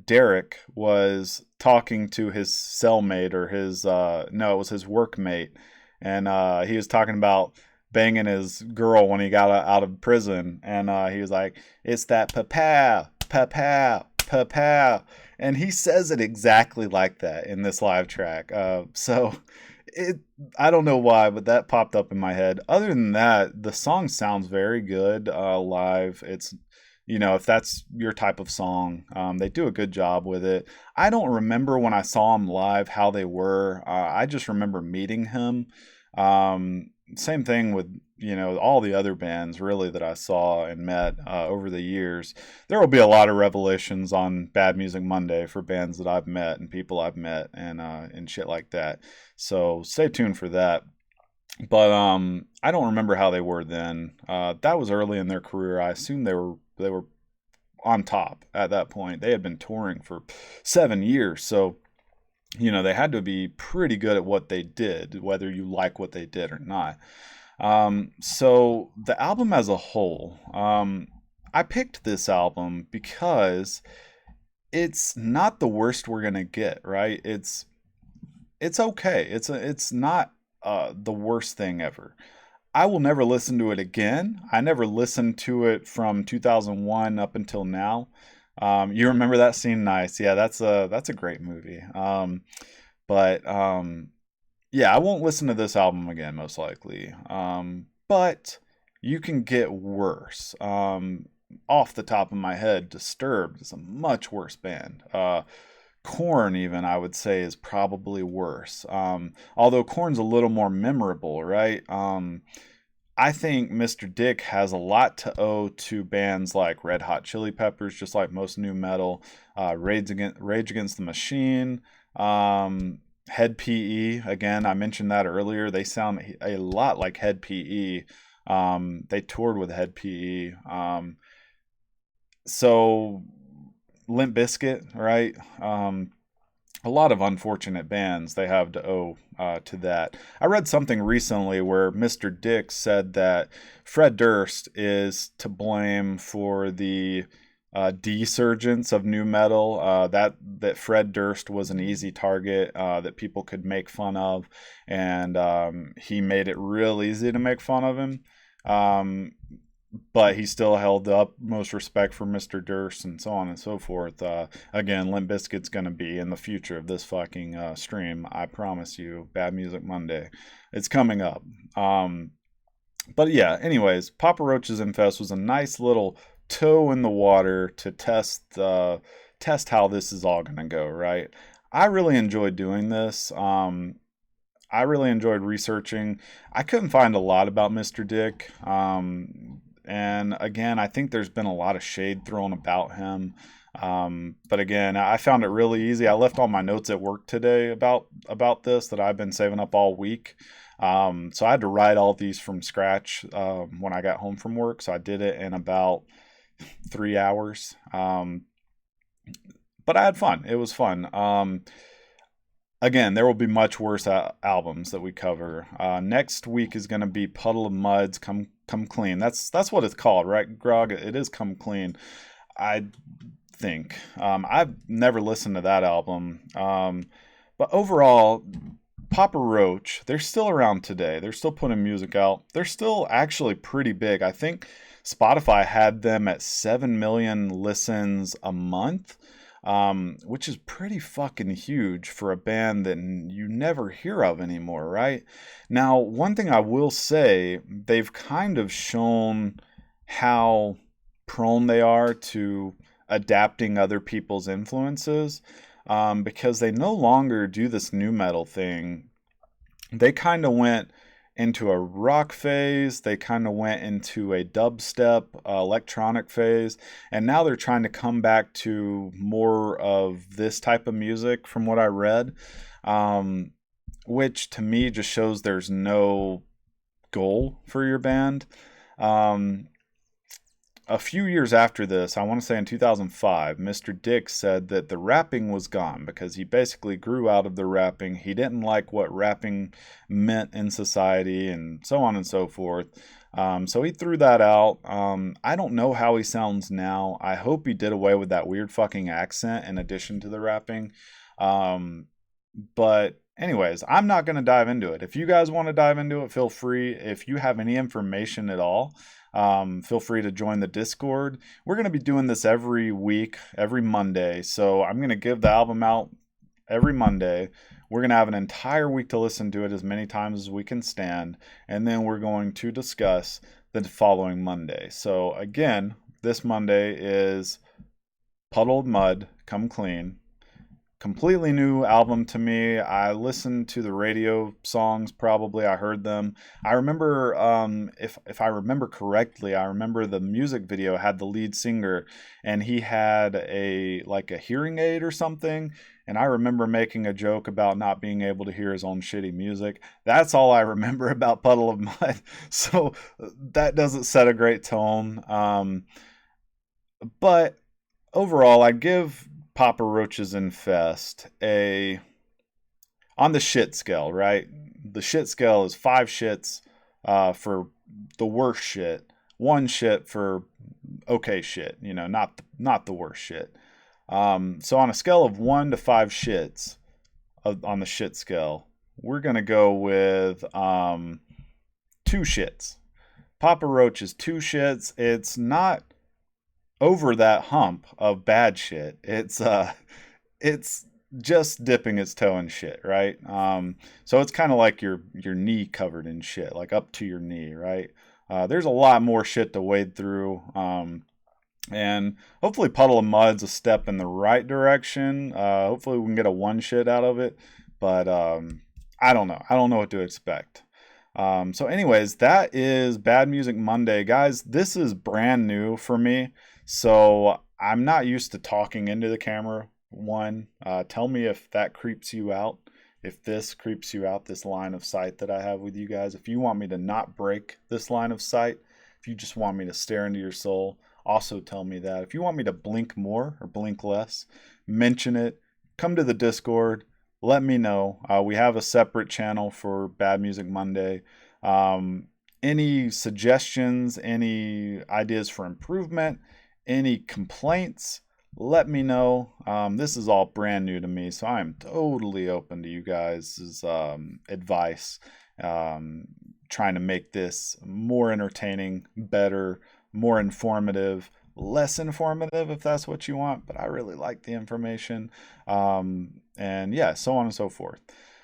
Derek was talking to his cellmate or his no, it was his workmate, and he was talking about banging his girl when he got out of prison, and he was like, "It's that pa-pow, pa-pow, pa-pow," and he says it exactly like that in this live track. I don't know why, but that popped up in my head. Other than that, the song sounds very good live. It's, if that's your type of song, they do a good job with it. I don't remember when I saw him live how they were. I just remember meeting him. Same thing with, all the other bands really that I saw and met over the years. There will be a lot of revelations on Bad Music Monday for bands that I've met and people I've met and shit like that. So stay tuned for that. But I don't remember how they were then. That was early in their career. I assume they were on top at that point. They had been touring for 7 years, so they had to be pretty good at what they did, whether you like what they did or not. So the album as a whole, I picked this album because it's not the worst we're gonna get, right? It's okay. It's not the worst thing ever. I will never listen to it again. I never listened to it from 2001 up until now. You remember that scene? Nice. Yeah, that's a great movie. But yeah, I won't listen to this album again, most likely. But you can get worse. Off the top of my head, Disturbed is a much worse band. Korn, even, I would say, is probably worse. Although Korn's a little more memorable, right? I think Mr. Dick has a lot to owe to bands like Red Hot Chili Peppers, just like most new metal, Rage Against the Machine, Head PE. Again, I mentioned that earlier. They sound a lot like Head PE. They toured with Head PE. So Limp Bizkit, right? A lot of unfortunate bands they have to owe to that. I read something recently where Mr. Dick said that Fred Durst is to blame for the desurgence of new metal. That Fred Durst was an easy target that people could make fun of, and he made it real easy to make fun of him. But he still held the utmost respect for Mr. Durst and so on and so forth. Again, Limp Bizkit's going to be in the future of this fucking stream. I promise you. Bad Music Monday. It's coming up. But yeah, anyways, Papa Roach's Infest was a nice little toe in the water to test how this is all going to go, right? I really enjoyed doing this. I really enjoyed researching. I couldn't find a lot about Mr. Dick. And again, I think there's been a lot of shade thrown about him. But again, I found it really easy. I left all my notes at work today about this that I've been saving up all week. So I had to write all these from scratch when I got home from work. So I did it in about 3 hours. But I had fun. It was fun. Again, there will be much worse albums that we cover. Next week is going to be Puddle of Muds, Come Clean. That's what it's called, right, Grog? It is Come Clean, I think. I've never listened to that album. But overall, Papa Roach, they're still around today. They're still putting music out. They're still actually pretty big. I think Spotify had them at 7 million listens a month. which is pretty fucking huge for a band that you never hear of anymore, right? Now, one thing I will say, they've kind of shown how prone they are to adapting other people's influences, because they no longer do this new metal thing. They kind of went into a rock phase, they kind of went into a dubstep electronic phase, and now they're trying to come back to more of this type of music from what I read, um, which to me just shows there's no goal for your band. Um, a few years after this, I want to say in 2005, Mr. Dick said that the rapping was gone because he basically grew out of the rapping. He didn't like what rapping meant in society and so on and so forth. So he threw that out. I don't know how he sounds now. I hope he did away with that weird fucking accent in addition to the rapping. Um, but anyways, I'm not going to dive into it. If you guys want to dive into it, feel free. If you have any information at all, feel free to join the Discord. We're going to be doing this every week, every Monday. So I'm going to give the album out every Monday. We're going to have an entire week to listen to it as many times as we can stand. And then we're going to discuss the following Monday. So again, this Monday is Puddled Mud, Come Clean. Completely new album to me. I listened to the radio songs, probably. I heard them. I remember, if I remember correctly, I remember the music video had the lead singer, and he had a hearing aid or something. And I remember making a joke about not being able to hear his own shitty music. That's all I remember about Puddle of Mud. So that doesn't set a great tone. But overall, I give Papa Roach's Infest on the shit scale, right? The shit scale is 5 shits for the worst shit, 1 shit for okay shit, not the worst shit. So on a scale of 1 to 5 shits on the shit scale, we're gonna go with 2 shits. Papa Roach is 2 shits. It's not over that hump of bad shit. It's just dipping its toe in shit, right? So it's kind of like your knee covered in shit, like up to your knee, right? There's a lot more shit to wade through. And hopefully Puddle of Mud's a step in the right direction. Hopefully we can get a 1 shit out of it, but I don't know. I don't know what to expect. So anyways, that is Bad Music Monday. Guys, this is brand new for me. So I'm not used to talking into the camera. Tell me if that creeps you out. If this creeps you out, this line of sight that I have with you guys. If you want me to not break this line of sight, if you just want me to stare into your soul, also tell me that. If you want me to blink more or blink less, mention it. Come to the Discord. Let me know. We have a separate channel for Bad Music Monday. Any suggestions, any ideas for improvement, any complaints, let me know. This is all brand new to me, so I am totally open to you guys' advice. Trying to make this more entertaining, better, more informative, less informative if that's what you want, but I really like the information. And yeah, so on and so forth.